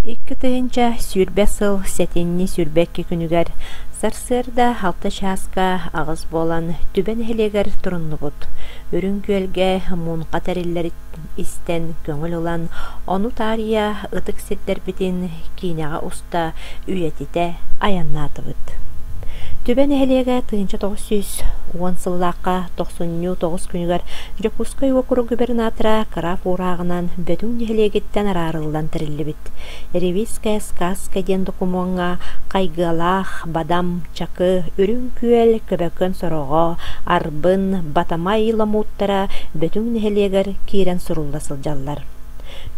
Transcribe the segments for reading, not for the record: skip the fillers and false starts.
Икки тыынча сүрбе сыл сетинни сүрбекки күнүгер сарсырда алта чааска агыс болан түбен хелегер туруннубут. Үрүн күөлге мун катариллер истен көңүл улан ону тария ытык сеттербитин кинега уста үйетите аяннаатыбыт. Түбен хелеге тыынча 910 сыллаакка 99 күнүгер Жокускай округ губернатора Краф ураагынан бөтүн хелегеттен араарылдан тириллибит. Ревизская сказка ден докумонга кайгылах, бадам, чакы, үрүн күөл, көбөкөн сорого, арбын, батамай ламуттара бөтүн хелегер кирен сурулла сылжаллар.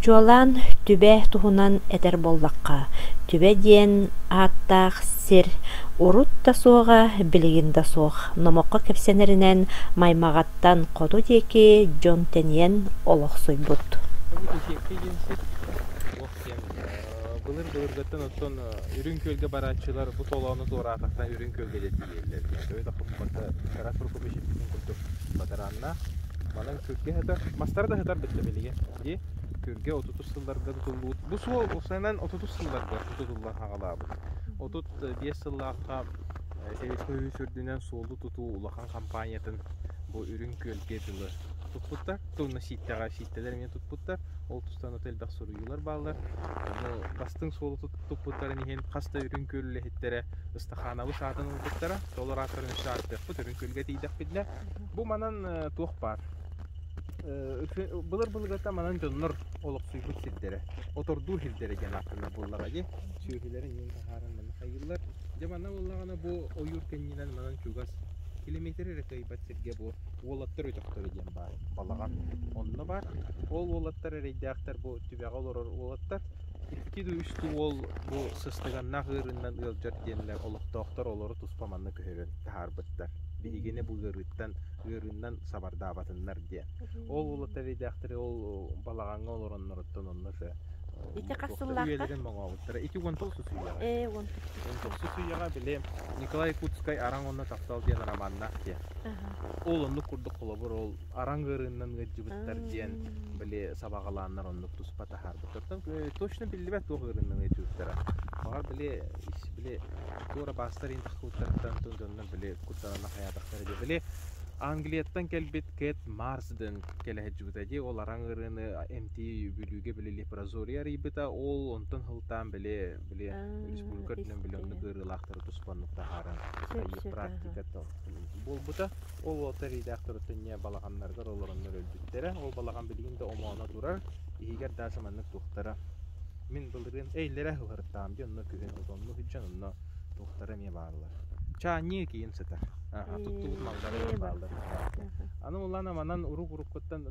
Чуалан түбе туһунан этер боллакка, түбе диен аттах сир, урут да суога, билигин да суох, номокко кепсенеринен маймагаттан коду деки жон тенен олохсуйбут. Былыр-былыргаттан оттон үрүн көлге барачылар бу толоону туораатактан үрүн көлге жетилерлер. Өйдө кымбатта Карасур көбөшөттүн курдук батаранна. Манан көлге хатар, мастар да хатар бетте белиге. Ди көлге 30 сылларда тутулут. Бу суу осанан 30 сылларда тутуллар хагалабы. 30 сыллакка Советский сүрдүнөн суулду тутуу улахан компаниятын бу үрүн көлге тылы тутпуттар. Туна ситтага ситтелер мен тутпуттар. Ол тустан отелдак суруюлар баалар. Бастың суулу тутпуттарын иген каста үрүн көлүлө хеттере ыстаханабы саатын улуттара. Солар атырын шаартып үрүн көлге тийдек бидне. Бу манан туох бар. Былыр-былыргата манан жоннор олоксуйбут силдере. Отордуу хилдере жанакына буллага же. Сүйөһүлөрүн ең тахарын мына кайгылар. Жамана буллагана бу оюр кеннинен манан чугас километр рекайбат сирге бу уолаттар өтөктөр ден бар. Балаган онно бар. Ол уолаттар рейдактар бу түбөгө олор уолаттар. Икки үстү ол бу сыстыган нагырынан ылжар денлер олоктоктор олору туспаманны көһөрөн таарбыттар. Бигене бу гырындан сабардаабатыннар де. Ол уолаттар рейдактар ол балаганга олороннороттон оннуша. Ите касыллакка. Үелеген моңоуттара. 219 сүйяга. 19 сүйяга биле Николай Кутскай араң онна таптал ден романнах де. Ол онну курдук колобур ол араң гырыннан гыджыбыттар ден биле сабагалааннар онну туспата харбыттар. Точно билбет о гырыннан гыджыбыттара. Багар биле тура бастар интахуттардан тоннан биле кутарана хаятактар де биле Англияттан келбет кет Марсден келеһежбүтәди ол араңырыны МТ бүлүгө биле лепрозория рибета ол онтон хылтан биле республика белән биле онны гырылактыр туспанлыкта харан практиката бул бута ол редактор тенне балаганнарга олоруннар өлбүттере ол балаган билгинде омона турар игер дасаманнык тухтара мен билдирен эйлере хыртам жонно күген одонну хүҗҗанны тухтара ме барлар чаани кийин сетер туттугут малдары баалар. Аны улана манан урук-уруктан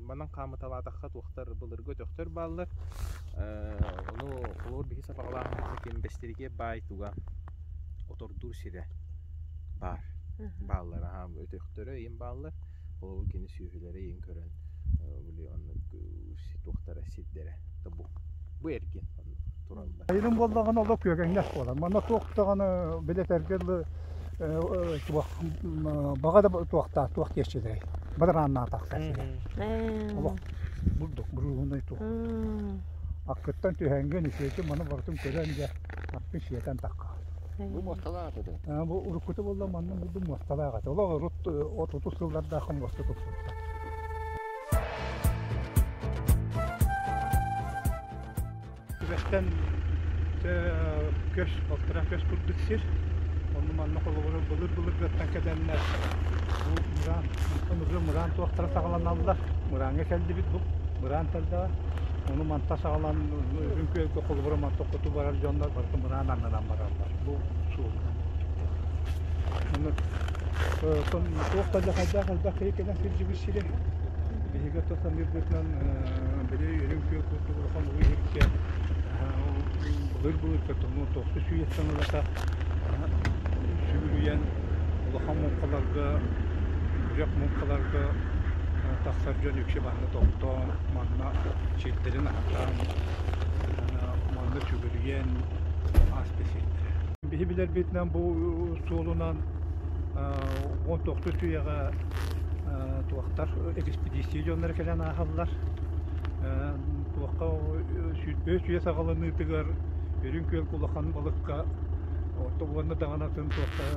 манан камыталатакка тухтар былырга төктөр баалар. Ону колор бихи сапагалаан кембестерге байтуга отордур сире бар. Баалар өтөктөрө эм баалар. Ол кени сүйүлөрү эң көрөн. Биле аны тухтара сиддере. Бу эркен туралда. Айрым болдогон ол көгөңнәс болар. Мана туктаганы билетергел багада туак кешчиде. Бадаранна тактасы. Булдук бурундай туак. Акыттан төһәнгән икәче мана бартым көрәнгә. Акпы шиятан такка. Бу мостала туды. Бу урукуты болда манны бу мосталага. Олар рут 30 сылларда хам мосты туксун. Бештен көш оттыра көш курдук сир. Onu manna kolları bulur gətənkədənlər. Bu Muran toxtara sağlananlar. Muran'a gəldi bit bu. Muran təldə. Onu manta sağlan ürünköyke kolları manta qotu barar jonlar var. Muran anlanan bararlar. Bu su. Onu son toxtada qayda qeykədən sirci bir sire. Bihiga toxtan bir bütən belə ürünköy qotu qurxan bu yerkə. Bulur qətonu toxtu suyetsanlar. Sübülüyen ulahan monkalarga, gücek monkalarga taksarcan yüksek manna toptan, manna çiğitlerin atan, manna sübülüyen aspesetleri. Bihi bilir bitnen bu solunan 19 tüyağa tuaktar ekspedisyonları kelen ağırlar. туаққа сүйтпе сүйе сағаланы тыгар өрін көл кулахан балыққа отобуанна дағанатын туаққа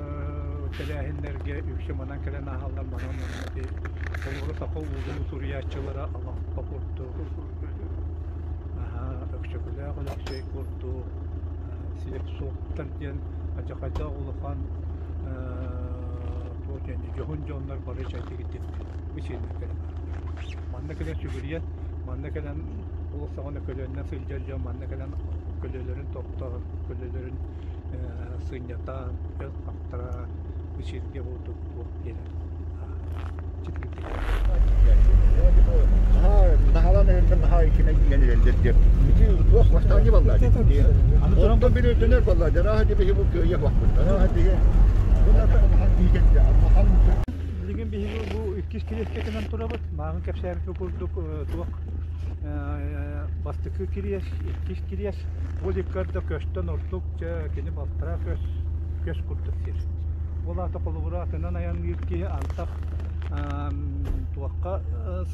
теләхинлерге үкшеманан келен ахалдан манан манати олғыры сақол ұлғылы сурьячылары алаққа құрту өкшекілі ағылақшай құрту силеп соқтар ден ажақайда ұлыхан жоғын жоғынлар бары жайды кетіп бішеніне келен манна келен сүгірия манна келен ұлықсағаны көлерінен сылжар жон манна келен көлелерін тоқтар көлелерін сынятан өз қақтара бішерге болдық бұқ келен Nahalan evden daha ikine yenildi. Bütün tuğ baştangı vallahi. Ondan biri döner vallahi. Rahat bir bu köye bakmışlar. Rahat diye. Bunlar da diyecekti. Ligin bir bu 200 kilometreden turabıt. Mağın kapsayarı kurduk tuğ. Bastıkı kiriyes, 200 kiriyes. Bu yukarıda köşten ortukça kini bastıra köş kurduk sir. Ola da kolu buratından ayan yürki antak tuğqa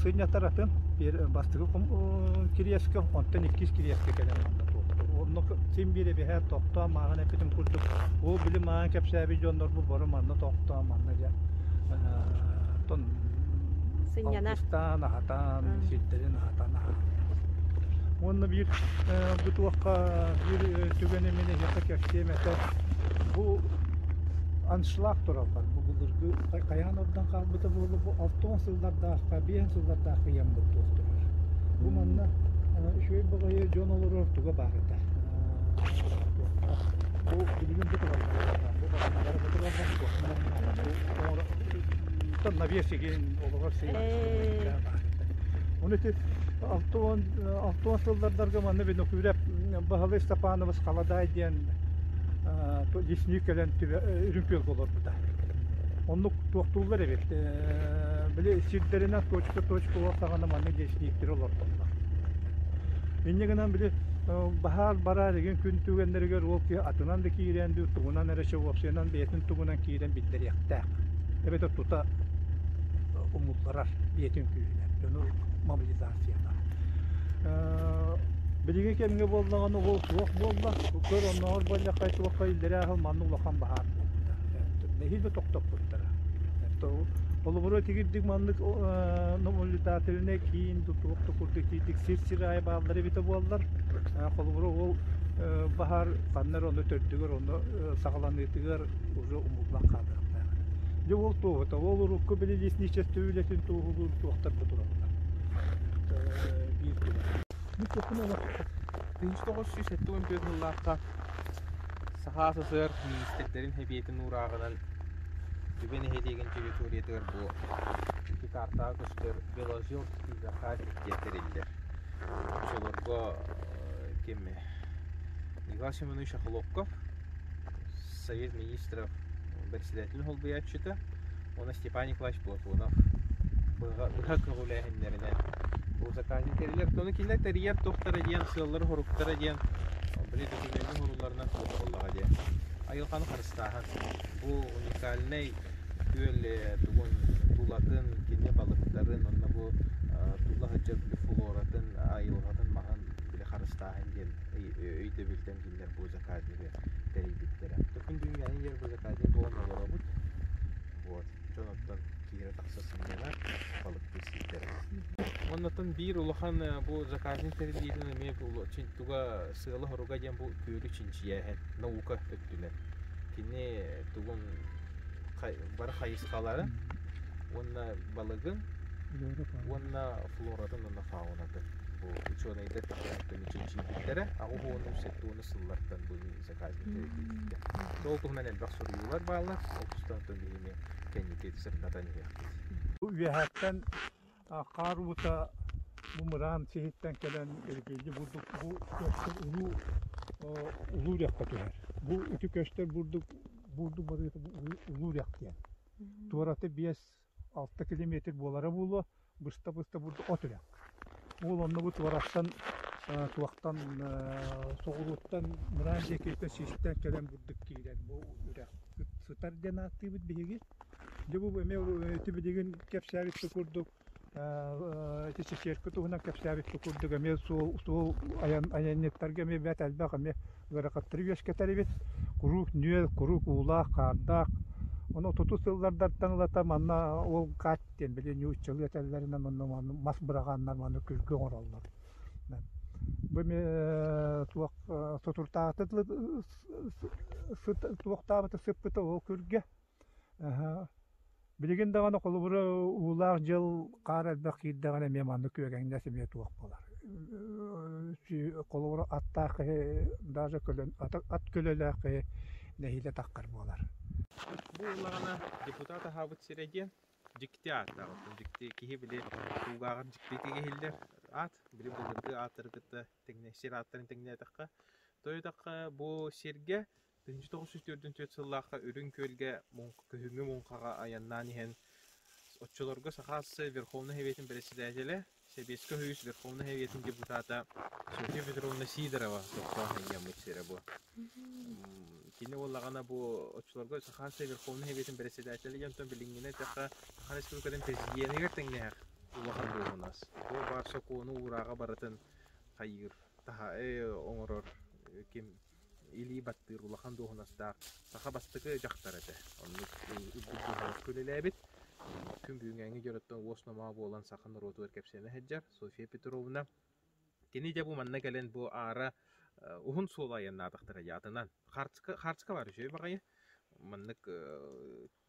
sığınya tarafın bir bastığı kiriyesке ondan 200 kiriyesке gelen anda tuğqa. Onu tim biri bir her toqta mağın epitim kurduk. O bilim mağın kapsabi jonlar bu boru manna toqta manna ja. Ton Sınyanar. Alkıstan, ahatan, şidderin ahatan. Onu bir bu tuğqa bir tügenemini yaka köşkemete bu anşlak turallar. Bu bulurgu kayan oradan kalbıda bu 6 yıllarda, 1 yıllarda kıyam bu tuğdur. Bu manna şöyle bagaya jon olur ortuğa bağıda. Bu bilgin bu turallar. Bu bakımlara bu turallar. Bu tam nabiye segin olur şey. Onu te 6 yıllarda manna bir nokuyup bahalı Stepanımız kaladay diyen Disney kelen ürünköl olur burada. Onluk toxtullar evet. Böyle sirtlerinden toçka olsağında manne Disney'dir olur burada. Ennegenen bile bahar barar egen gün tügenleri gör ol ki atından da kirendi tuğunan ereşe opsiyonan beyetin tuğunan kiren bitleri yakta. Evet o tuta umutlarar beyetin köyüne. Dönür mobilizasyona. Bilgi kendine bollağını ol soğuk bolla. Kör onlar bolla kayıt vakayılları ahıl manlı ulakan bahar bolda. Nehil de toktok buldular. Olu buraya tigirdik manlık nomulli tatiline kiyin tutup tukurduk kidik sir ayıbağları bite bollar. Olu buraya ol bahar kanlar onu tördüger onu sağlanıtıger ucu umutlan kaldı. De ol tuğuta ol rukku belirlisini içeste ületin tuğulur tuğuktar buduramlar. Bir kilo. Mikrofonu ala. 1971 yıllarda Sahası Sır Ministerlerin Hebiyeti Nurağı'nın Dübeni Hediye'nin teritoriyetidir bu. İki kartağı kuştur Velozyorski zakaz getirildi. Şolorgo kemi Igor Семенович Хлопков, Совет министров председатель Холбиятчита, он Степан Николаевич Платонов. Быгакы гуляхинлеринен bu zakazı teriler tonu kinler teriyer tohtara diyen sığılları horuktara diyen bile dökümlerini horullarına kollağa diyen ayılkanı karıstahan bu unikaline göl tuğun tulatın kinli balıkların onunla bu tuğla hıcır floratın ayılgatın mahın bile karıstahan diyen öyde bilden kinler bu zakazı teri bittere tükün dünyanın yer bu zakazı bu onunla olabut bu Jonathan kire taksasın diyenler balık besleyikleri. Ondan bir ulahan bu zakazın terildiğini me bu tuga sığalı horuga diyen bu köylü çinçiye nauka öttüler. Kine tugun bar hayıskaları onna balığın onna floratın onna faunadır. Bu uçonayda takıntın çinçiyiklere ağı onun settuğunu sıllardan bu zakazın terildiğinde. Doğduğundan elbaq soruyorlar bağlar. Okustan dönüğüne kendi tedisir nadan yaptı. Bu vihatten Karbuta bu mıran şehitten gelen erkeği bu köşkler ulu yakta tüher. Bu iki köşkler burdu ulu yakta yani. Tuvaratı 5-6 kilometre bolara bulu, bısta burdu otur yak. Onunla bu tuvarattan tuaktan soğuluktan mıran şehitten şehitten gelen burduk giyilen bu ürek. Sıtar diyen aktivit bilgi. Bu emeği tübediğin kepsarisi kurduk. эти чечерки тугунан кепсябит курдуга ме суу аяннеттарга ме бет албак ме гаракаттыр бешкетерибит курук нүел курук уулаак каардак ону туту сыллардардан лата манна ол каттен биле нүүчүл этеллеринен онно мас быраганнар маны күзгө ороллор бу ме туак сотуртааты туактаабыты сыппыты ол күрге билеген дагана колубура уулаак жыл каар элбек кийддагана ме маны күөгеңде семе туак болар колубура аттаакы даже ат көлөлөакы нехиле таккар болар. Бу уллагана депутата хабыт сиреге жикти аттагы жикти кихи биле тугагын жикти кегилдер ат бири булдырды атыргыты тегне сир аттарын тегне такка тойдакка бу сирге 1904 сыллакка үрүн көлге көһүңү мункага аяннан иһен отчолорго сахасы Верховный Советин председателе Себеско Хюс Верховный Советин депутата Софья Петровна Сидорова тоқтаған мыцера бу. Кини оллагана бу отчолорго сахасы Верховный Советин председателе янтон билингене такка республикадан президентигер теңнех улахан бу нас. Бу барса кону урага баратын хайыр таха оңорор ким или баттыр улахан доонастаа саха бастыгы жактарады. Онны үбүдү күлелебит. Күн бүгүнгәңе жөрөттөн оснама болан сахан ротуер кепсене хеджар Софья Петровна. Кини де бу манна келен бу ара ухун солайына тактыра ятынан. Харцка бар жөй багай. Маннык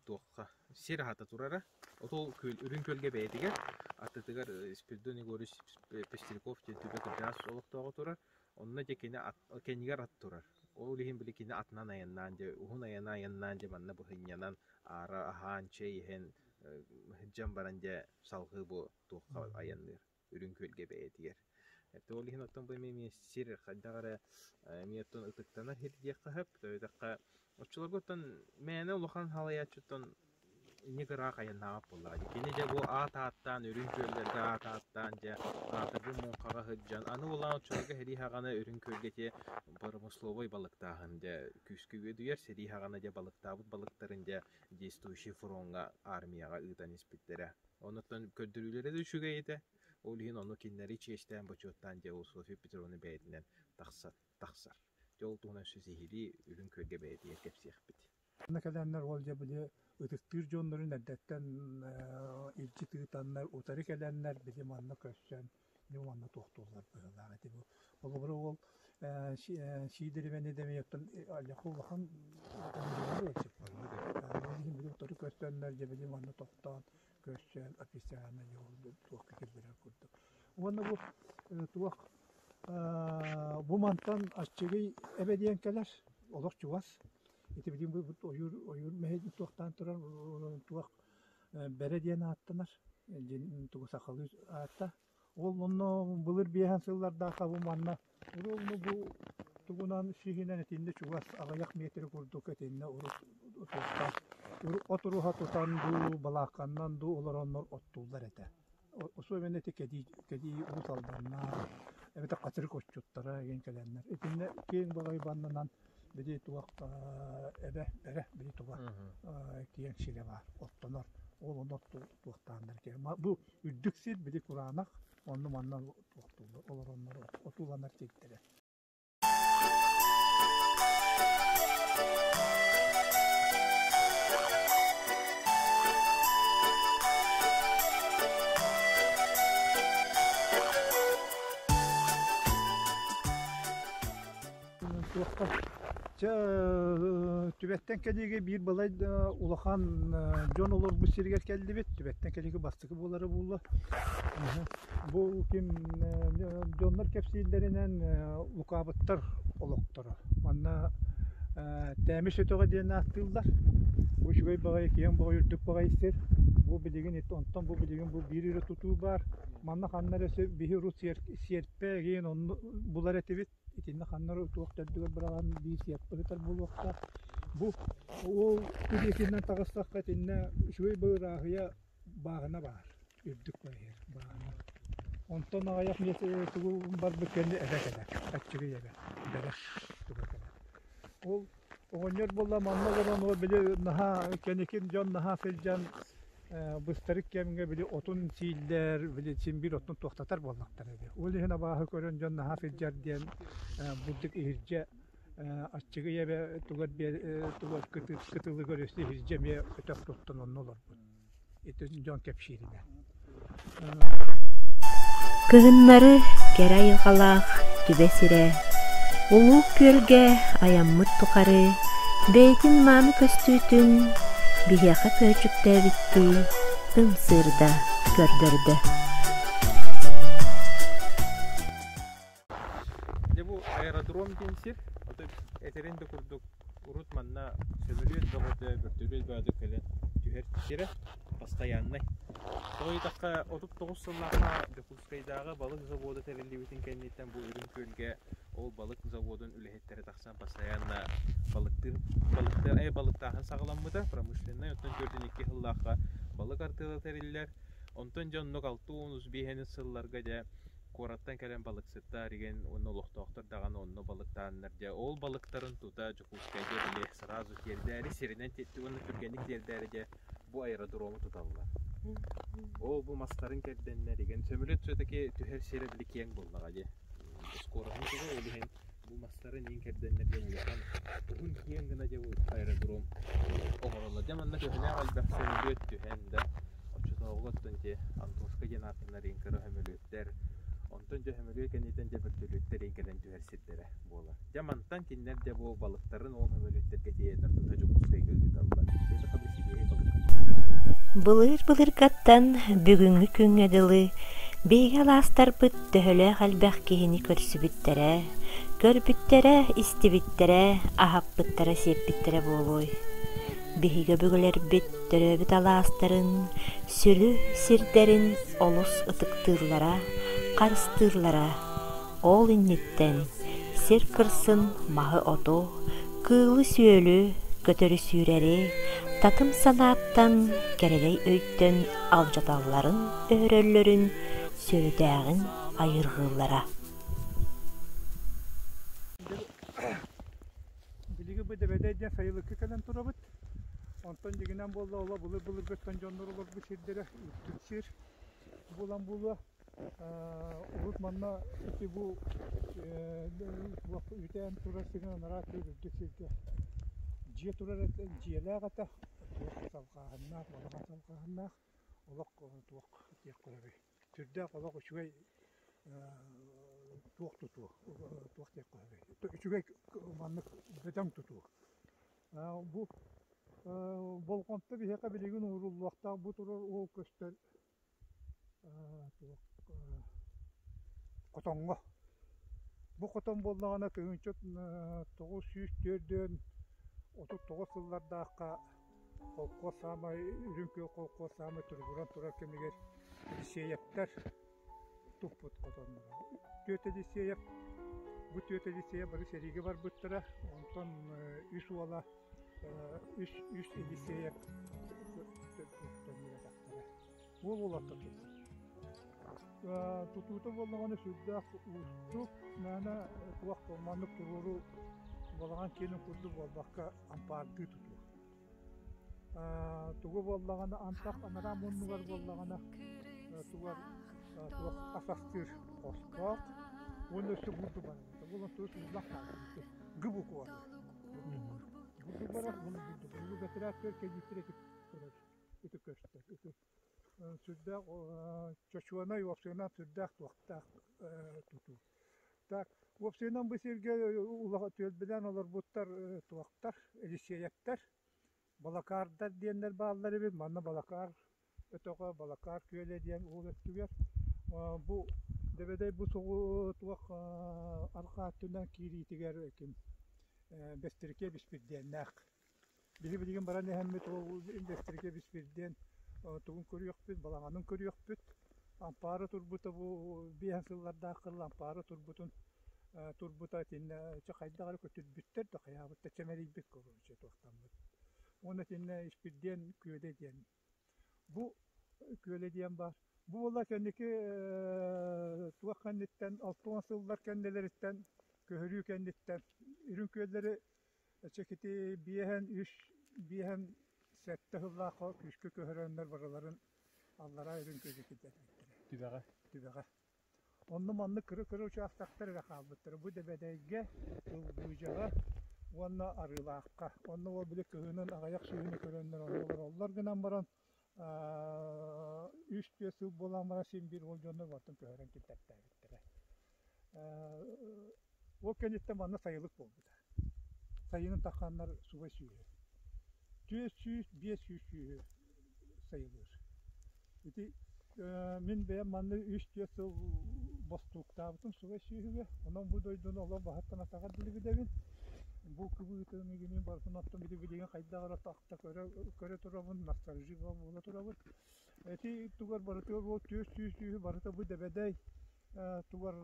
тоққа сер хата турара. Отол көл үрүн көлге бәйтигер. Атытыгар Спиридон Егорович Пестряков тетүбе жас олуктогы турар. Онна же кенигер ат турар. Ол лихин биликини атнан аяннан же ухун аяннан же манна бу хынянан ара ахан чейхен жам баранже салгы бу тоққа аянныр. Үрүн көлге бәйтигер. Ол лихин оттон бу меми сер хадагара миеттон ытыктанар хирге кахып тойдакка оччолорготтон мене улахан халаячуттон нигера каяннап буллар. Кини же бу аттан үрүн көлдөргө аттан же атыргы мункага хыджан аны улан оччолорго хери хагана үрүн көлгете промысловой балыктагын же күскүгө дүйер сери хагана же балыктабыт балыктарын же действующий фронга армияга ытан испиттере. Онуттан көддүрүлөрү да шуга эте. Ол хин ону киннери чештен бочоттан же Софья Петровна бәйтинен тахсар. Жол туна сүзихили үрүн көлге бәйти кепсехпит. Накаданнар ол же биле ытыктыр жоннорун аддаттан илчи тыытаннар утары келеннер биле манна көссөн не манна токтолар быгылар эти бу. Ол шидеревене демейоттон алякулахан ölçüp var. Bizim bir köstenler gibi limanı toptan kösten apisana yoldu tuğ kekirdiler kurdu. Onu bu tuğ bu mantan açığı ebediyen keler olur çuvas. İşte bizim bu oyur mehdi tuğtan turan tuğ belediye'ne attılar. Tuğ sakalı attı. Onu bulur bir hansıllar daha bu manna. Onu bu tuğunan şihinen etinde çuvas ağayak metri kurduk etinde oturuha tutandu balakandan du olur onlar ottular ete. O söylenti kedi usaldanlar. Evet katır koşutlara gençler. Etinde kiyen bagay bandanan biri tuğak ebe biri tuğak kiyen şile var ottular. Onu tuğaktanlar ki. Bu üddüksel biri Kur'anak onu mandan tuğaktular. Olur onlar otulanlar çektiler. Tübetten keligi bir balay ulahan John olur bu sirger keldi bit. Tübetten keligi bastıkı buları buldu. Bu kim Johnlar kepsillerinden lukabattır olukları. Bana temiş ötüge diye attılar. Bu şuy bagay kiyen bagay yurttuk bagay ister. Bu bilgin et ondan bu bilgin bu bir yere tutu var. Manna kanları bir Rus siyerpe giyen onu bular etibit. İtinde kanları tuğaktırdığı bırakan bir siyerpeler bu vakta. Bu o kudiyetinden takastak etinde şuy bağırağıya bağına var. Yurttuk bagay bağına. Ondan ayak niyeti tuğu var bu kendi eve kadar. Açığı eve. Bere tuğu kadar. O Oğunlar bolla manna olan o bile naha kenekin can naha felcan Bıstırık kemine bile otun çiller, bile çim bir otun tohtatar bollaklar edi. Öyle hene bahı körün canına hafif jardiyen bulduk ihirce açığı yebe tugar kıtılı görüyorsa ihirce mi ötek tuttan onun olur bu. Etin can kepşirine. Kıhınları geray yılgalak tübesire, ulu gölge ayammıt tukarı, beytin mamı köstütün, bihiyaka köçükte bitti, ımsırda gördürdü. Bu aerodrom densir, adı eterinde kurduk, urutmanna sömürüyor zavода бертөлөй бады келен түһер тире постоянный. Тойдакка 39 сылларга Жокускайдагы балык заводу терилибитин кеннеттен бу үрүн көлгө ол балык заводун үлехеттери таксан постоянно балыктагын сагаламмыда промышленный оттон 4-2 сылларга балык артыла териллер. Онтон жоннук 6-15 сылларга же Кораттан келен балыксыттар деген оны олохтоктор даган онно балыктааннар же ол балыктарын тута Жокускайда биле сразу тердери серинен теттигону түргенник тердери же бу аэродрому туталлар. Ол бу мастарын керденне деген сөмүлөт сөтеки түһер сере биле кең боллага же. Скоросын туга олген бу мастарын ин керденне же улахан. Бүгүн кең гына же бу аэродром оңоролла жаманна төһөнө албак сөмүлөт түһенде. Очтооготтон же Антоска жанатына ринкер хөмөлөттер. Онтон же хөмөлөй кенетен же бертөлөттер ринкерден түһер сирдере бола. Жамантан киннер же бу балыктарын ол хөмөлөттерге тиенер тута Жокускай көлдү таллар. Сөзү кабысыбый балык. Былыр каттан бүгүнгү күнгө дылы бейге ластар быт төхөлө халбах кихини көрсүбүттере, көрбүттере, истибиттере, ахаппыттара сеппиттере болой. Биһиге бүгөлер бит төрөбүт алаастарын, сүлү сирдерин олус ытыктырлара, карыстырлара, ол инниттен сир кырсын махы оту, кыылы сүйөлү, көтөрү сүүрери, татым санааттан керегей өйттөн алжаталларын, өрөллөрүн, сөрүдәгин айыргылара. Билиги бу дебедейден сайылы кекенен турабыт. Онтон дегенен болла ола булыр götten жоннор олор бу сирдере үттүксир. Булан булу урутманна ити бу үтен турасыгын нара түрдүксирге. Жие турар жиелегата салкаганна, балага салкаганна, олок туак тиек көрөбүй. Түрдө олок үчүгөй туак туту, туак тиек көрөбүй. Үчүгөй маннык бөдөң туту. Бу болгонто бихека билигин уруллуакта бу турар ол көстөр котонго. Бу котон боллагана көгүнчөт 904-дөн 39 сыллардакка колко самай үрүнкө колко самай тургуран турар кемигер сеяптар туппут котонго. Төтө сеяп бу төтө сеяп бары сериге бар буттара онтон үс уала үс сеяп бул болот. Тутута боллаганы сүддак уступ мана туак болмандык туруру болаган кенин курду болбакка ампарды туту. Тугу боллаганы антак анара муннугар боллаганы тугар туак асастыр оскак онөсү бурду бар. Булан туус узак калды. Гыбу кор. Бурду барак буну бурду. Бу ветеринар кедитире кетти. Үтү көстө. Сүддак чочуана юаксына сүддак туактак туту. Так, вопсенан бу серге улага төлбүлөн олор буттар туактар, элисеяптар, балакардар диендер баалары бит, манна балакар, өтөгө балакар көлө диен улеттүгөр. Бу дебедей бу согу туак арка түнөн киритигер ким бестерке биспирденнак. Били-билген баран эхеммет ол бестерке биспирден тугун көрүөкпүт, балаганын көрүөкпүт. Ампары турбута бу биен сылларда акырла ампары турбутун турбута тинне чакайдагы көтүлбүттер да каябытта чемерийбит көрүнчү токтамбыт. Оны тинне испирден күйөдө диен. Бу күйөлө диен бар. Бу болла кенеки туаккандыттан 60 сылдар кенделерден көһөрүү кендиттен үрүн көллери чекити биен 3 биен sette hıllaqo küskü köhörönler baraların Allara ürün közü gider. Tübeğe. Onu manlı kırı uçaktakları da kalbıttır. Bu debedeyge bucağa onu arılaqqa. Onu o bile köyünün ağayak suyunu körönler onlar gınan baran üst yası bulamara sin bir olcanlar vartın köhören kitapta bittere. O kenette manlı sayılık oldu da. Sayının takanlar suva suyu. 500 suyu sayılır. İti min beğen manlı üst yası bostukta bütün suva suyu. Onun bu doyduğunu olan bahattan atağa dili giderin. Bu kıvıtığını günün barısını attım bir de bildiğin kayda ara tahta köre turabın nostalji var bula turabın. Eti tugar baratıyor o tüy barata bu debedey tugar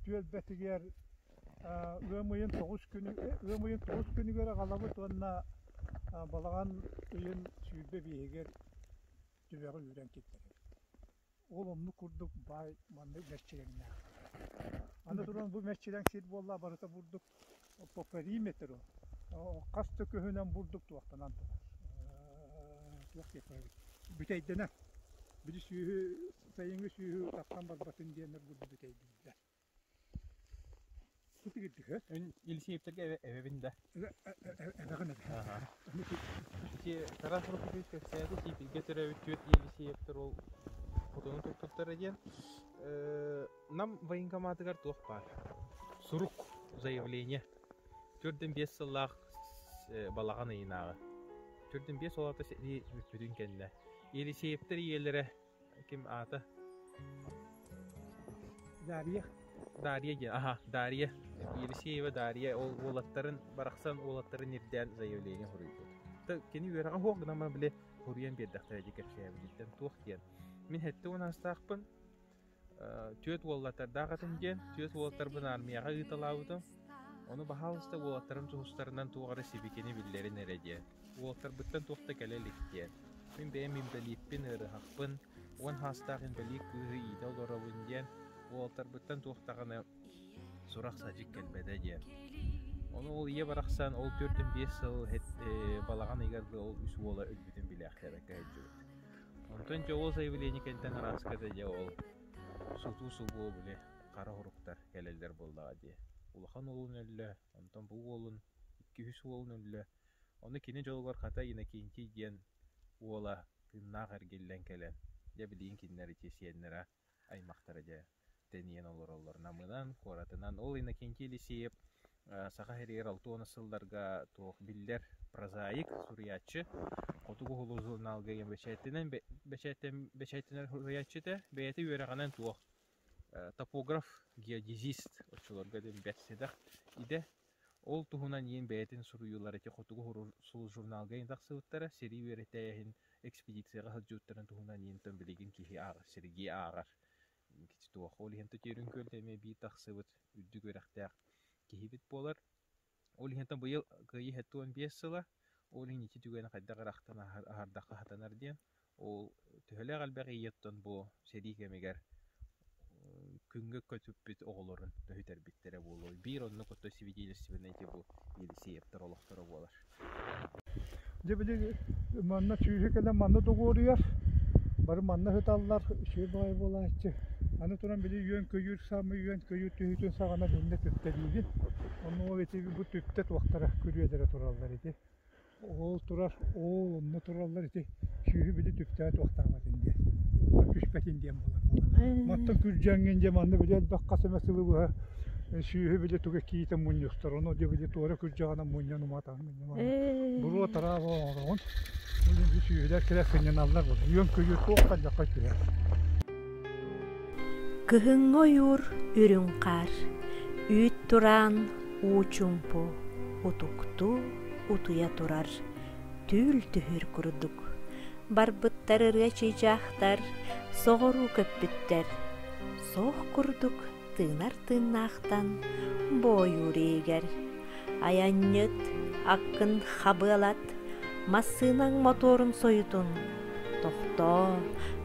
tüyel betiger ömüyün 9 günü göre kalabı tonla balağan öyün süybe biyeger tübeği yüren kitleri. Olumlu kurduk bay manlı meşçilerine. Anda duran bu meşçilen sil bolla barata vurduk. O perimetre o kastı köhünen vurduk tuğaktan antılar. Yok yapar. Büteydene. Bir suyu sayıngı suyu takkan batın diyenler vurdu büteydene. Kutu gitti he? Ön ilisi yepterge evinde. Eve ne? Aha. Ki taraf ruhu kökseydi ki getire ütüt ilisi yepter ol fotoğrafını tuttukları diyen. Нам военкоматыгар туох бар. Сурук заявление. Түрден 5 сыллах балаган ыйнагы. Түрден 5 олата седи бүтүн кенне. Ели септер иелере ким аты? Дария ген. Аха, Дария. Ели сева Дария ол олаттарын бараксан олаттарын ирден заявление хуруйду. Та кени верага хогна ма биле хуруян бердактар дикепсебиттен туох ген. Мен хетте оны астакпын. Түйет олаттар дағатын ген, түйет олаттар бұн армияға ұйталауды. Оны бағалысты олаттарым тұғыстарынан туғары себекені білдерін әреде. Олаттар бұттан тоқта кәлелікте. Мен бәйім біліппен ұры хақпын, он хастағын білік күрі идал дорауын ден, олаттар бұттан тоқтағаны сұрақ сәжік кәлбәді де. Оны ол ие барақсан, ол 4-5 сыл балаған егерді ол үсі ола үлбітін білі әқлері кәйджуд. Онтан жа ол заявление кәнтен араскады де ол. Суту бу биле кара хуруктар келелдер болдага ди. Улахан олун өллө, онтон бу олун 200 олун өллө. Оны кини жолгор ката ина кинти диен уола тынна гергеллен келен. Я билин киннери тесиеннера аймактары же тениен олорлор намынан коратынан ол ина кинти лисиеп сака херер алтуона сылдарга тоох биллер прозаик суриячы Котугу хулу журналга ем бечеттенер хуриячыда бейти юраганан туох топограф геодезист очолорга дем бетседах иде ол туһунан ен бейтин суруюлар эти Котугу хулу журналга индаксыттара сери юретейин экспедицияга хаджуттарын туһунан ен тон билеген кихи агар Сергей агар кичи туох ол хенте терүн көлдеме би таксыбыт үддү көрөктак кихибит болар ол хенте быйыл кыйы хеттуан 5 сыла Олин ити түгән кайда гарахтан ахардакка хатанар дигән. Ол төһөле галбәгә яттан бу серигә мегәр күнгә көтүп бит огларын төһитер биттере булой. Бир онны кото свидетельствен әйтә бу елисе яптыр олохтары булар. Дебеле манна чүйекеле манна догорыяр. Бар манна хыталлар шей бай булачы. Аны туран биле йөн көйүр самы йөн көйү төһүтөн сагана бинне төттәдиген. Оны о ветеби бу төттәт вактара күрүедер тураллар иде. Ол турар, ол онны тураллар ити шүйі білі түптәт уақтағат инде. Күшпәт инден болар. Маттан күржәнген жаманды білі әлбәқ қасымасылы бұға шүйі білі түге кейтен мұньюстар. Оны де білі туары күржәғана мұньян ұматағын. Бұру отара бағағын. Бұл енді шүйілер келер сенен алдар болды. Үйен көйір тоққан жаққа келер. Кыһың ойур үрін қар. Үйт туран учумпу. Утукту утуя турар, түл түһүр курдук. Барбыттарырга чыйжахтар, соғыру көппіттер. Соқ курдук, тыынар тыыннахтан, бойур егер. Аяннет, аккын хабылат, массынаң моторун соютун. Тохто,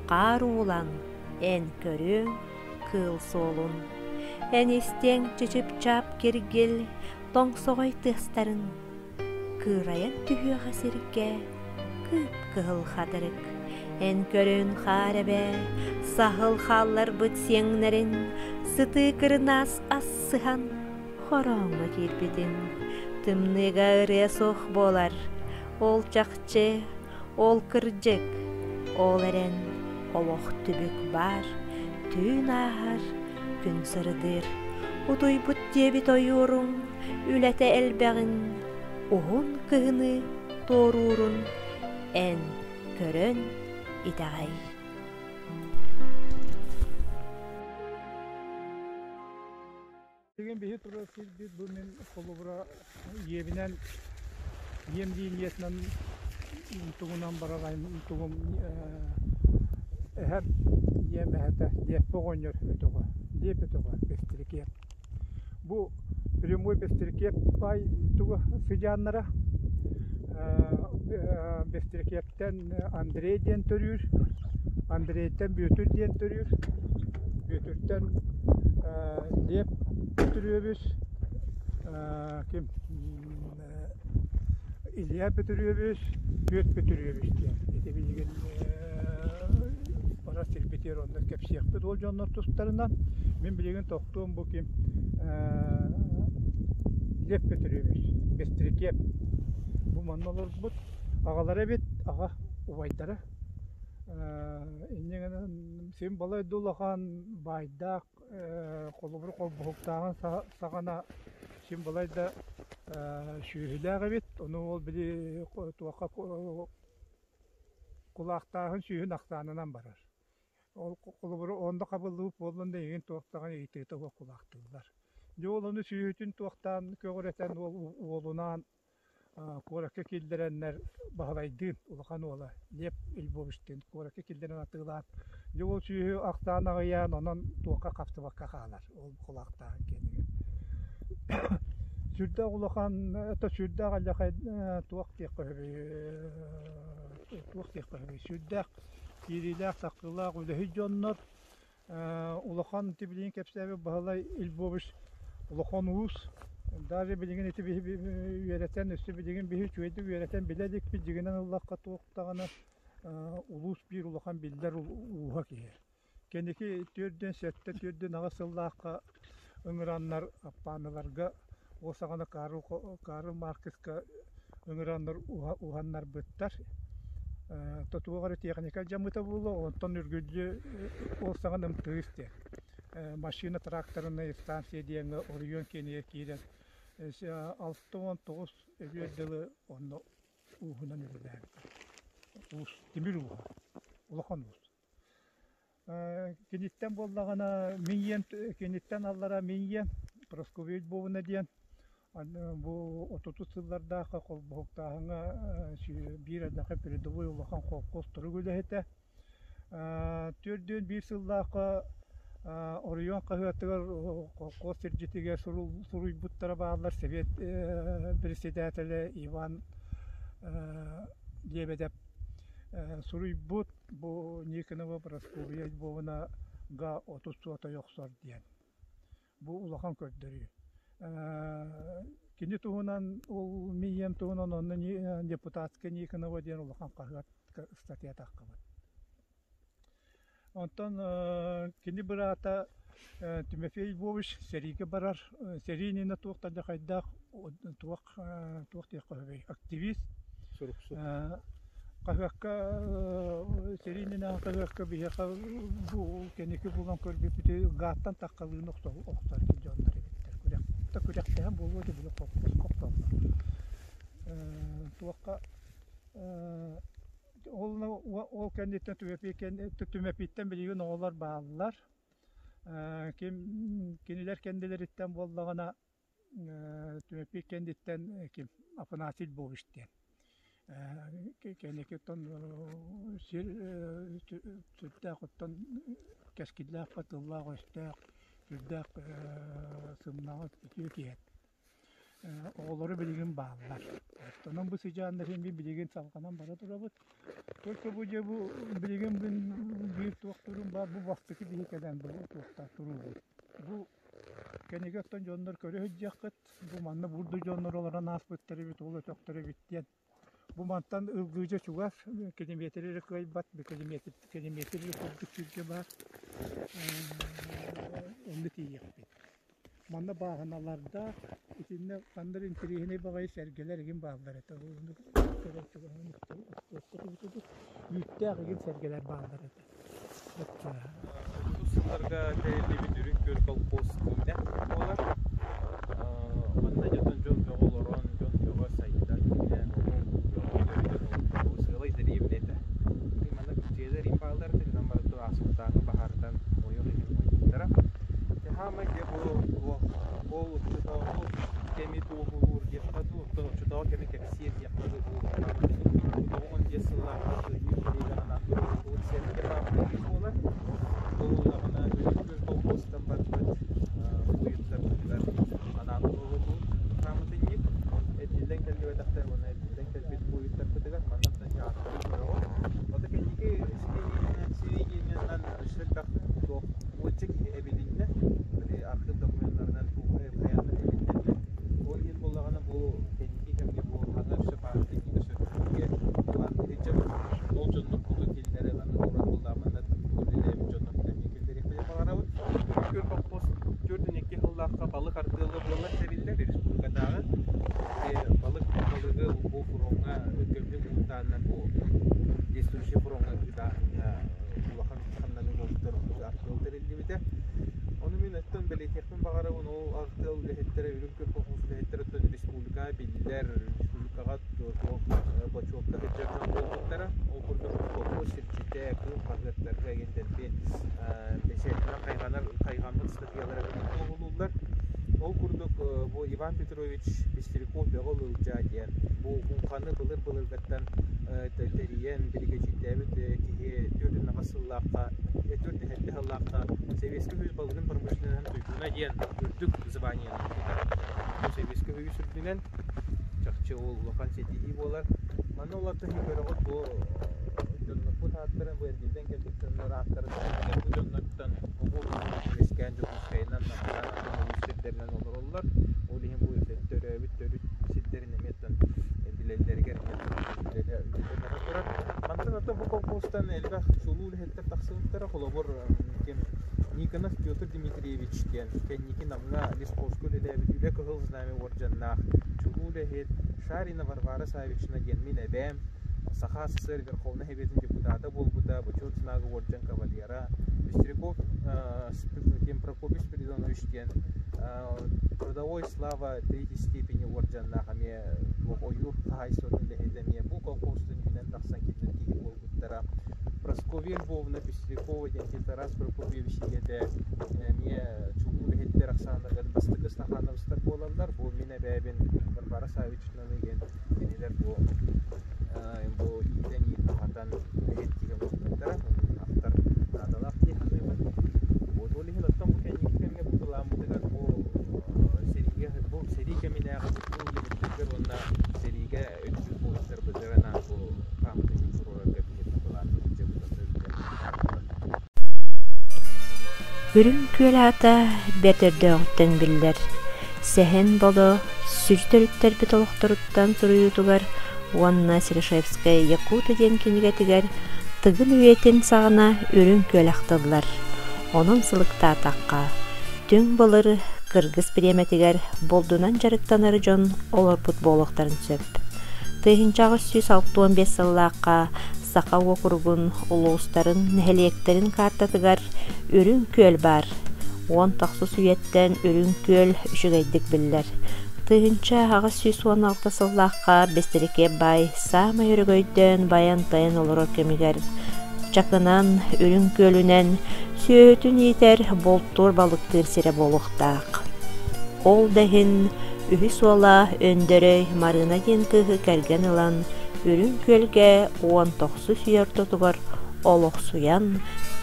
қар улан, ән көрің, кыл солун. Ән естен чычып чап кергел, тоң соғай тыстарын. Кыраян түһү хасирге, кыһыл хатырык. Эн көрөн харабе, сахыл халлар быт сеңнерин, сыты кырнас ассыхан, хороңа кирбитин. Тымныга ырыя сох болар, ол чакчы, ол кыржык, ол эрен, олох түбүк бар, түн ахар, күн сырыдыр. Утуй бут дебит ойуруң, үләте элбәғин, уғын кыһыны торурун, эн көрөн итағай. Деген бейі тұры біз бұмен қолыбыра ебінен емдейін етінен тұғынан барағайын тұғым әр ем әті деп бұғыныр өтіға, деп өтіға бестірекет. Бұл прямой бестірекет бай тұғы сыжанлара бестірекеттен Андрейден түрір, Андрейден Бөтірден түрір, Бөтірден деп бүтүрүбүз, ким Илья бүтүрүбүз, Бөт бүтүрүбүз диен. Эти билген бара серпетер онда кепсиякпы ол жоннор тустарынан мен билген токтуум бу ким Леп бүтүрүбүз, бестрекеп. Бу маннолор бут агалар бит, ага убайдары. Иннеген сен балай дулахан байдак қолыбыр қолбұқтағын сағана сен балай да шүйіләғі бет, оны ол білі туаққа құлақтағын шүйін ақтанынан барар. Ол қолыбыры онда қабылып болында еген туақтаған ейтеті ол құлақтығылар. Жол оны шүйітін туақтан көгіреттен олынан Коракка келдеренler bağlaydın, ulakan ola. Lep ilbobuştun, Korакка келдерен atığılar. Yol suyu aktan ağayan, onun tuğka kaptı bakka ağalar. Ol kulaktan kendine. Sürde ulakan, sürde ağalakay tuğak tekkoyu. Sürde kirilak, sakılak, ülehi jonlar. Ulakan tibiliğin kepsevi bağlay ilbobuş. Ulakan uğuz. Даже билеген ити үйрәтен өсті билеген бихи чуйды үйрәтен биледик бит жигенен Аллахка тоқтағаны улус бир улахан билдер уға кейер. Кенеки төрден сәтті төрден ағасыллаққа өңіраннар аппаныларға осағаны Карл Марксқа өңіраннар уғаннар бұттар. Тотуғары техника жамыта болу, онтан үргілі осаған ымтығысты. Машина тракторына станция дейінгі Орион кенеге кейден. 6-19 өберділі оны уғынан үрілер. Уыз, демір уға, улақан уыз. Кенеттен болдағана менген, кенеттен аллара менген, Просковел болуына дейін. Бұл 30 сыллардағы қол бұқтағына бір әдіқі передовой улақан қос тұры көлі әті. Төрден бір сыллағы Орион қағытығыр қос серджетіге сұруй бұттара бағалар Совет председателі Иван Лебедеп сұруй бұт бұл некінова Просковия болуына ға 30 суата жоқсар дейін. Бұл улақан көрдірі. Кені туғынан, ол мейем туғынан оны депутатская некінова дейін улақан қағыт статья таққабыд. Онтан кені бір ата Тимофей Львович сериге барар. Серийнені туақтарды қайдақ туақ активист. Қағаққа серийнені қағаққа бейеқа бұл кенекі болған көрбе бүте ғаттан таққалығын оқтар кен жондары беттер. Көректен болу өте білі қоқталдар. Туаққа ол кәндеттен түмепейттен білеген оғылар бағылар. Кенелер кәнделеріттен болдағына түмепей кәндеттен Афанасил болыштен. Кәнекеттен сүрдәқ оттан кәскілдәқ қатыллақ өстәқ, сүрдәқ сымнағы күтіе кейет. Оғылары білеген бағылар. Останан бұл сыжағындар ембен білеген салғанан бара тұрабыд. Только бұл же бұл білеген бір туақтырын бар, бұл вақтықы бейкеден бұл туақта тұру бұл. Бұл кәнегеттен жондар көрі хүджаққыт, бұл манны бұрды жондар оларан ас бұттары бит, ол өтөқтары биттен. Bu mantan ılgıca çuvar, kilometreleri kaybat, bir kilometreleri kurduk çünkü var. Onu tiyip. Manda bağınalarda içinde kandır intirihine bağayı sergiler gibi bağları. Onu kadar çok yütte ağır sergiler bağları. Bu sınırga değerli bir dürüm göl kolposunda olar. Manda jatan jol jogoloron jol joga sayıda yine o sığılay deriyim nete. Manda küçüğler impağlar dedi namara to asıltağın bahardan oyun oyun taraf. Tehama ki bu çudağı kemi doğulur yapmadı o çudağı kemi keksiyet yapmadı bu 10 yıllar yürüyüşlerden anlatıyor bu sergi yapmadı olar. Bu namına bir kompostan batmat bu yıllar anlatıyor Ramutini edilden kelime daftar bana edilden kelime bu yıllar kutular manattan yağdır o da kendiki sivilinden şirket do uçak ebilinde böyle arka dokümanlardan bu hayatı ebilinde o yıl bulağına bu kendiki kendine bu hangi seferindeki de sürüye var edecek olcanın bu dillere lan orada bulağına böyle jonun kendikleri yapmaları var gör kompost gördüğüneki hıllakka balık ardığı bulağlar sevilirler respublikadağı balık bu fronga gömlek muhtarından bu destruksi fronga da bulağın kanlarını oluşturur ardığı derillibide onu minnetten belirtiyatın bağırı onu ardığı lehettere ürünkür kokusu lehettere tön respublika bilgiler respublikağa Baçokka hıccardan olduklara o kurdu koku sirçite kıl hazretlerine gendelbi beşerine kayganlık stratejiyalara olurlar. O kurduk bu Ivan Petrovich Bistrikov beğolulca diyen bu munkanı bılır gattan teriyen birgeci devlet ki dördün asıllaqqa dördün hette hallaqqa seviyeski hüz balığın promosyonundan duyduğuna diyen gördük zıvaniyen bu seviyeski hüz sürdüğünden çakçı ol lokan setihi bolar mana olarda hikayet bu dönmek bu taatların bu erdilden geldikten rahatları bu dönmekten bu eskencil şeyden üstlerden olurlar olihim bu sektörü bütörü sitlerin emetten bileleri gerçekten bileleri mantıkta bu komposttan elbah şulul hetter taksınlara kolabor kim Nikonov Pyotr Dmitrievich diyen kendiki namına Liskovskoy ile bütüle kızıl znamı varcanna şulul het Şarina Varvara Savichna genmine bem Saha Sır Verkhovna Hebetin депутата Болбута Бачот Знага Ворджан Кавалера Бестряков Кем Прокопич Спиридонович диен трудовой слава третьей степени Ворджанна хаме ою хайсонун лехедемия бу колхоздун менен таксан кетнеги Болбуттара Просковья Львовна Бестрякова диен Тарас Прокопьевич диеде ме чугун лехеттер аксанаган бастыгы стахановстар болалар бу мене бебин Варвара Савична деген менелер бу bu iyiden iyi tahatan etkili olmaklara aktar adalah ki hanımlar bu lihin attan bu kendi kendine bu kılamıdır bu seri kemine bu yemekler onda seriga ödül bu işler bezerana bu kamdaki kurora kapıyı kılamıdır Görün köylata beterdöğütten biller sehen bolu süjtörütter betolukturuttan turuyutugar Уанна Серешевская Якута ден кенигетигер тыгын үйетін сағына өрін көл ақтылар. Onun сылықта атаққа. Түң болыры кыргыз преметигер болдунан жарықтанары жон олар футболықтарын сөп. Тыгынчағы 165 сыллаққа Сақа округун улуустарын нәхелиектерін картатыгар өрін көл бар. 10 тақсыз үйеттен өрін көл үшігейдік білдер. Тыгынча ағыз 116 сыллаққа бестереке бай сама өрігөйден баян тайын олар кемигер. Чакынан өрін көлінен сөйтін етер болттур балықтыр сире болуқтақ. Ол дәхін үхіс ола өндірі марына ден кығы кәрген ылан өрін көлге 19 сүйер тұтығыр олық суян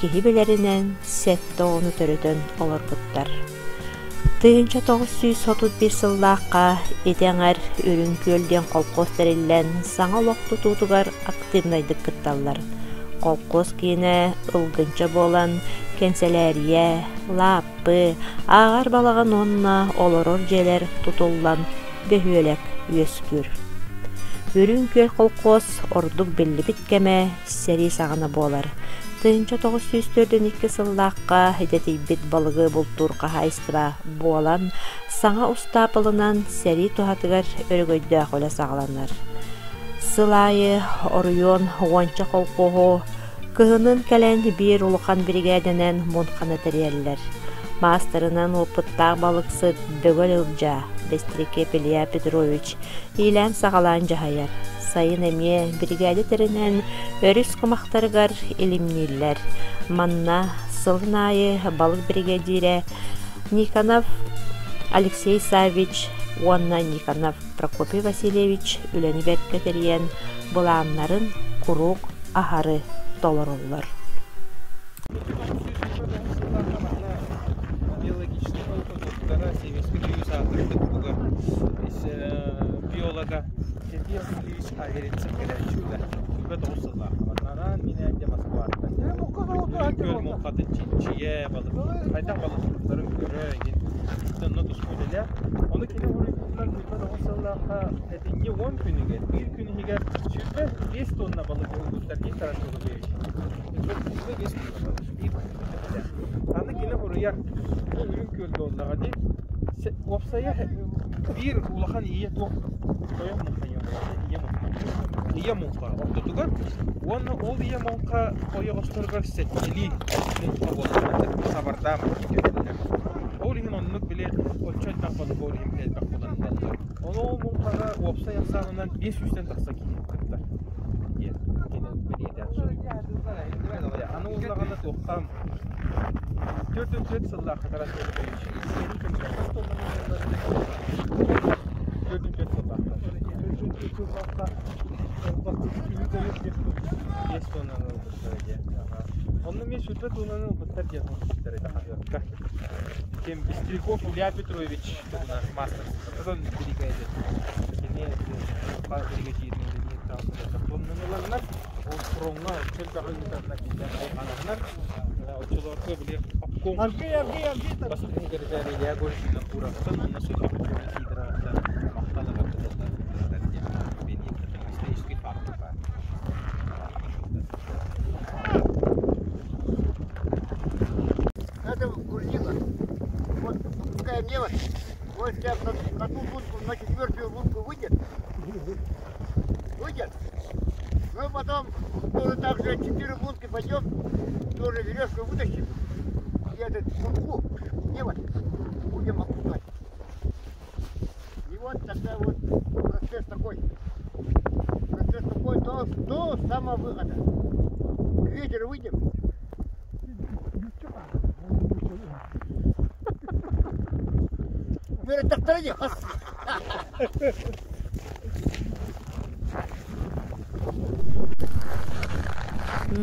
кехибелерінен сәтті оны түріден олар бұттар. Тыгынча 931 сыллаққа етеңер өрін көлден қолқос тәреллен саңа лоқты тұтығар активнайдық кытталар. Қолқос кейіне ұлғынча болан кенселерия, лаппы, ағар балаған онына олорор желер тұтылан бөхөлек өскүр. Үрүн көл колкос ордук белли биткеме сери сагана болар. Тыынча 942 сыллааққа хидетейбит балыгы бултур кахайстыра буолан саңа устапылынан сери тухатыгар өргөйдө коля сагаланар. Сылайы оруйон уонча колкого кыһынын кэлэн бир улухан бригаденен мунхана тереллер. Мастерынан опыттаг балыксыт бөгөл ылжа Бестрике Пелия Петрович илэн сагалан жахаяр. Сайын эме бригаде теринен өрүс кымактарыгар илимниллер. Манна сылнайы балык бригадире Никонов Алексей Савич, уонна Никонов Прокопий Васильевич үлени беркетериен булааннарын курук ахары толоруллар. Биолога Сергей Васильевич Аверинцев келечүле. Күбө 9 жылда. Анан менен де Москвада. Көл мукаты чинчие балык. Кайдан балыктарын көрөйген. Тонна тускулеле. Оны келе урыйдылар күбө 9 жылда этинге 10 күнүгө, бир күнүгө чүбө 5 тонна балык өлгөттөр ди тарапына бериш. Күбө 5 тонна. Аны келе урыяр. Үрүн көлдө олдага ди. Опсая bir ulakan iya tuh koyang iya mungka waktu itu kan warna all iya mungka koyang osturgar seteli sabardam all ini nonnuk bile oçan takpalı all ini bile takpalan ballar onu mungka opsa yapsanından 500'ten taksa kiyetler ya yine biriyden sonra anu ulaganda tohtam 4 yıllar kadar Onun bir şüphe tuğlanın okullar diagnostikleri daha yok. Kim Bistrikov Ilya Petrovich master. Onun brigade. Yine brigade Onlarla o fronga çelga oyunlarına giden olanlar oçularga bile popcorn. Arka. Basın geride ya görüşünden uğraştım. Ondan sonra hidratlar mahtalar arkadaşlar. Beni işte eski farklı var. Это курника. Вот такая мелочь. Вот сейчас на ту лунку, на 4-ю лунку выйдет. Ну потом тоже так же 4 лунки пойдем, тоже веревку вытащим. И этот лунку делать будем опускать. И вот тогда вот процесс такой до самого выхода. К вечеру выйдем. Böyle taktıracak.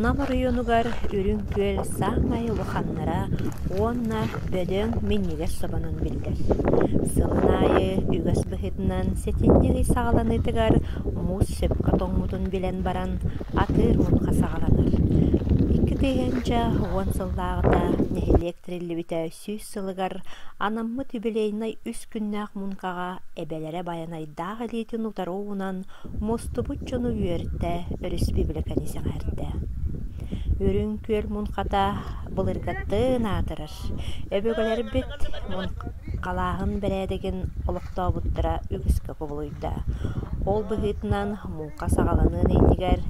Намар районугар үрүн көл саамай луханнара уонна бөдөң миннигер собанын билдер. Сылнайы үгөс быхытынан сетиннери сагаланыйтыгар мус сөпка тоңмутун билен баран атыр мунка сагаланыр. Икки тыйганча уон сылдаагыта нехелектирилли бите сүүс сылыгар анаммы түбілейнай үс күннақ мункага эбелере баянай дағы лейтин утаруунан мустубут жону үйөртте өрүс библиокани саңарты. Үрүн көл мунката былыргаттыын атырыр. Өбөгөлер бит мункалаахын бередеген олуктообуттара үгүскө кубулуйда. Ол быхытынан мунка сагаланын эйнигер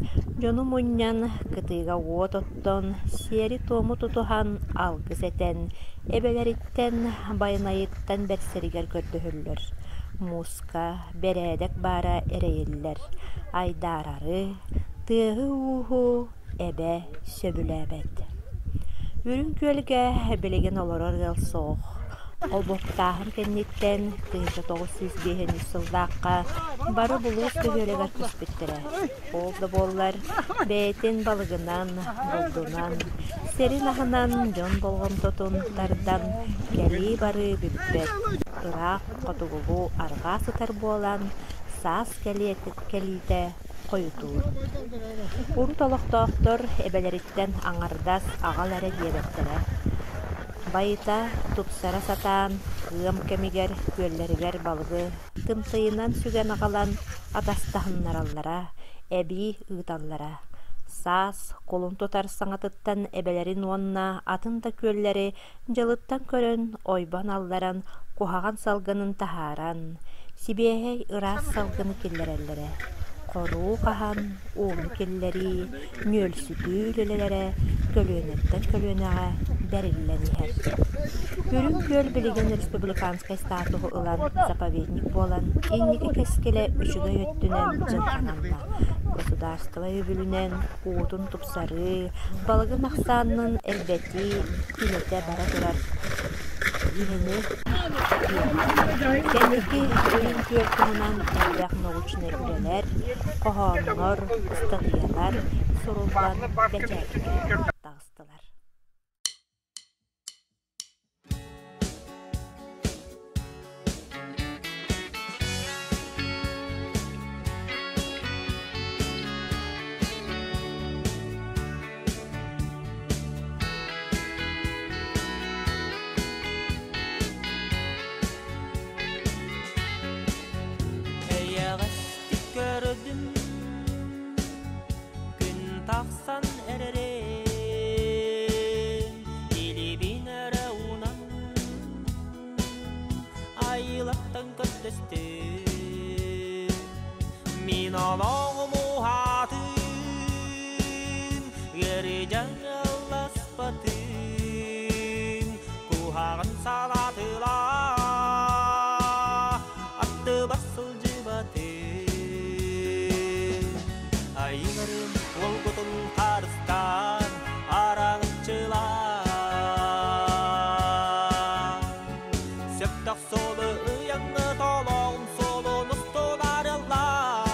жону муннян кытыйга уот оттон сери тому тутухан алгыс этен эбелериттен байнайыттан берсеригер көрдөһүллөр. Муска бередек бара эрейиллер. Айдарары тыгы уху эбе сөбүләбет. Үрүн көлгө билеген олорор ылсоох. Ол боқтағын кеннеттен 1905 сылдаққа бары бұлыс көгерегер көспеттірі. Олды боллар бәйтен балығынан, болдынан, серин ағынан жон болғын тұтындардан кәли бары бүппет. Ирақ қотығылу арға сытар болан, сас кәлейті қойытуыр. Урут олықтақтыр әбелеріттен аңардас ағал әрі дебеттірі. Байыта тупсара сатан, ым кемигер, көллеригер балгы, тымтыйынан сүген ағалан атастахыннараллара, әби ыыталлара. Саас, колун тотар саңатыттан эбелерин уонна атын да көллери жылыттан көрөн ойбан алларан кухаган салгынын тахаран, сибиэхэй ырас салгыны киллереллере. Коруу кахан, уunu киллери, нөлсүтүүлелere, көлөнеттен көлөнага бәрилләнихер. Көрүн көл билеген республиканскай статугу ылан заповедник болан, инники кескеле үчүгө өттүнен жылхананна. Государство өбүлүнен уутун тупсары, балыгы мақсанның элбети кинете бара турар. Ihini Кәнеки өйін көркімінен әлбәқ научны үреler, қоғанлар, ұстатыялар, сұрулан бәчәкілер тағыстылар. Taqsan ereren ilibin araunan ayılaptan köttestin min alağım uhatın gerican alasbatın kuhağın salatıla attı basıl cıbatın ayılarım Olgutun Karstan arağıtçılar Septak solu ıyanı tolağım solu nustular yıllar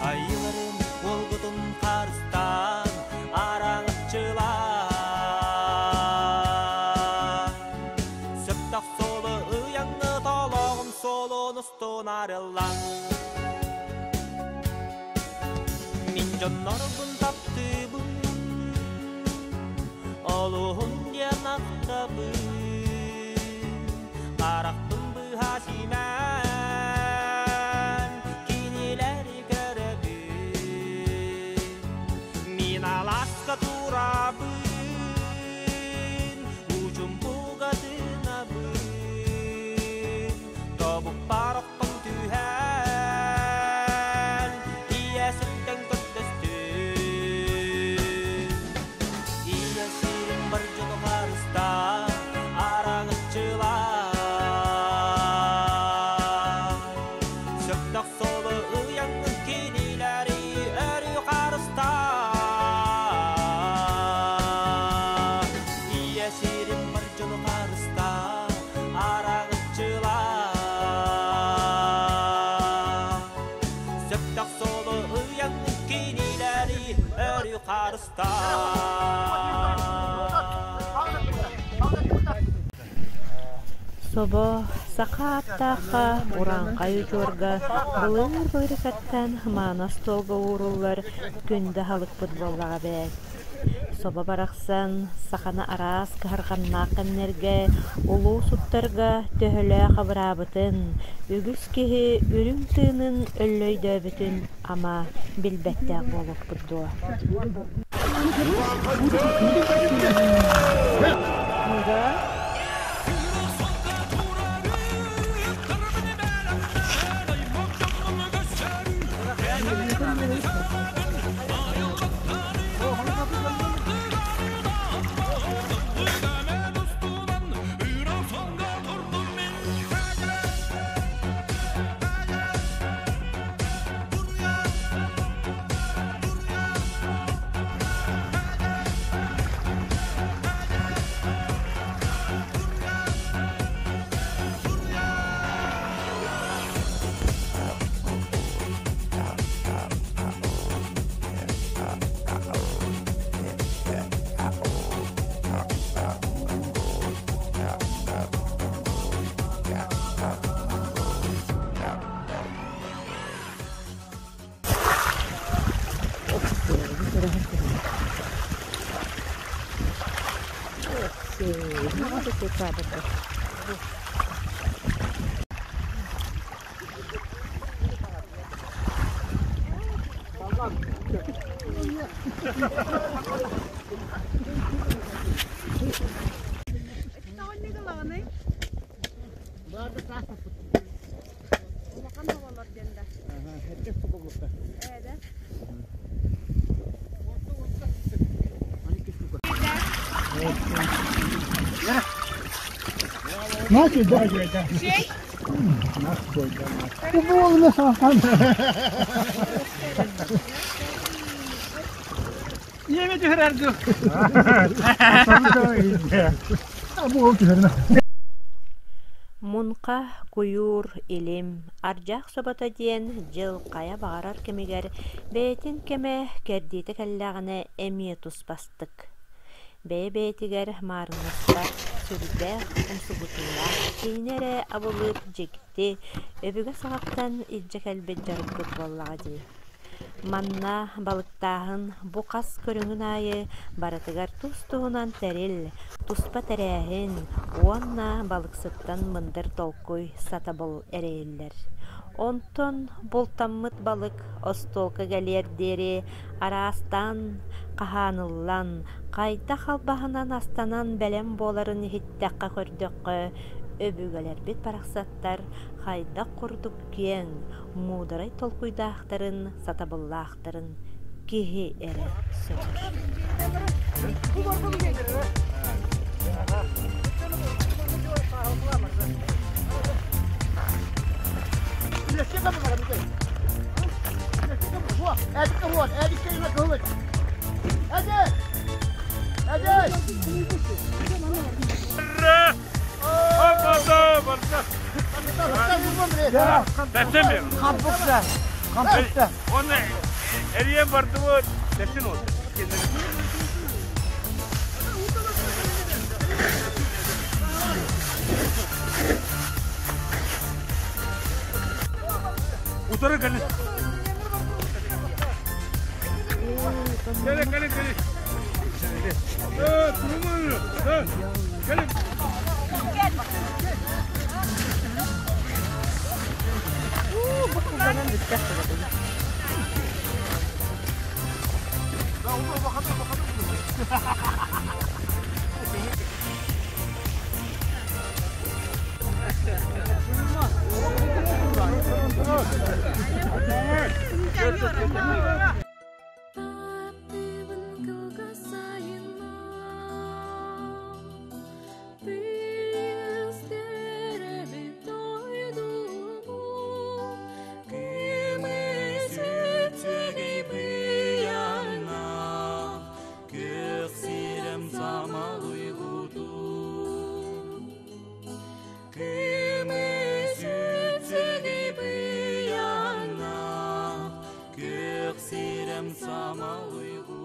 Ayılarım Olgutun Karstan arağıtçılar Septak solu ıyanı tolağım solu nustular yıllar Jonlargun taptıbın Oluhun yanaktabın Araktın bu hasimen Kinileri görebin Min alaska turabın Ucum bugadınabın Tobuk paroktan tühen Iya sedang Собо сақаптақа уранқай жорга былыр-былыркаттан мана столга уруллар күнді халық футболлаға бәк. Соба барақсан сақана арас кағарғанна қаннерге улу суттарға төхілі қабырабытын үгіз кеге үрің тыынын өллөйді бүтін ама білбәттәк болып бұдды. Nasıl daha güzel? Şey? Nasıl güzel? Bu oğluna sağlam. Yemedi herhalde. Bu oldu herhalde. Munqa куюр илим аржақ собата диен жыл қая бағарар кемегер бәйтін кеме кердейті кәлләғіне әмие тұспастық. Бәй-бәйтігер марыңыстар сүрді ұмсығытылар кейнері абылыр жекті өбігі сағақтан илжі кәлбет жарып бұт боллаға дей. Манна балықтағын бұқас көріңін айы баратығар тұстығынан тәрел, тұспа тәрәхін, оанна балықсыттан мындыр толкуй сата бол әрейлер. Онтон болтаммыт балық остолка галердері арастан, қаханыллан, қайта қалбағынан астанан бәлем боларын хиттаққа көрдіққы, өбігілер бет парақсаттар, қайда құрдық кен, мударай толкуйдақтарын, сатабыллақтарын, кеге әрі сөмір. Kampukta. Kampukta. Onu eriyen bardı mı? Desin oldu. Utara gelin. Gelin. Durun. Gelin. Sama uygu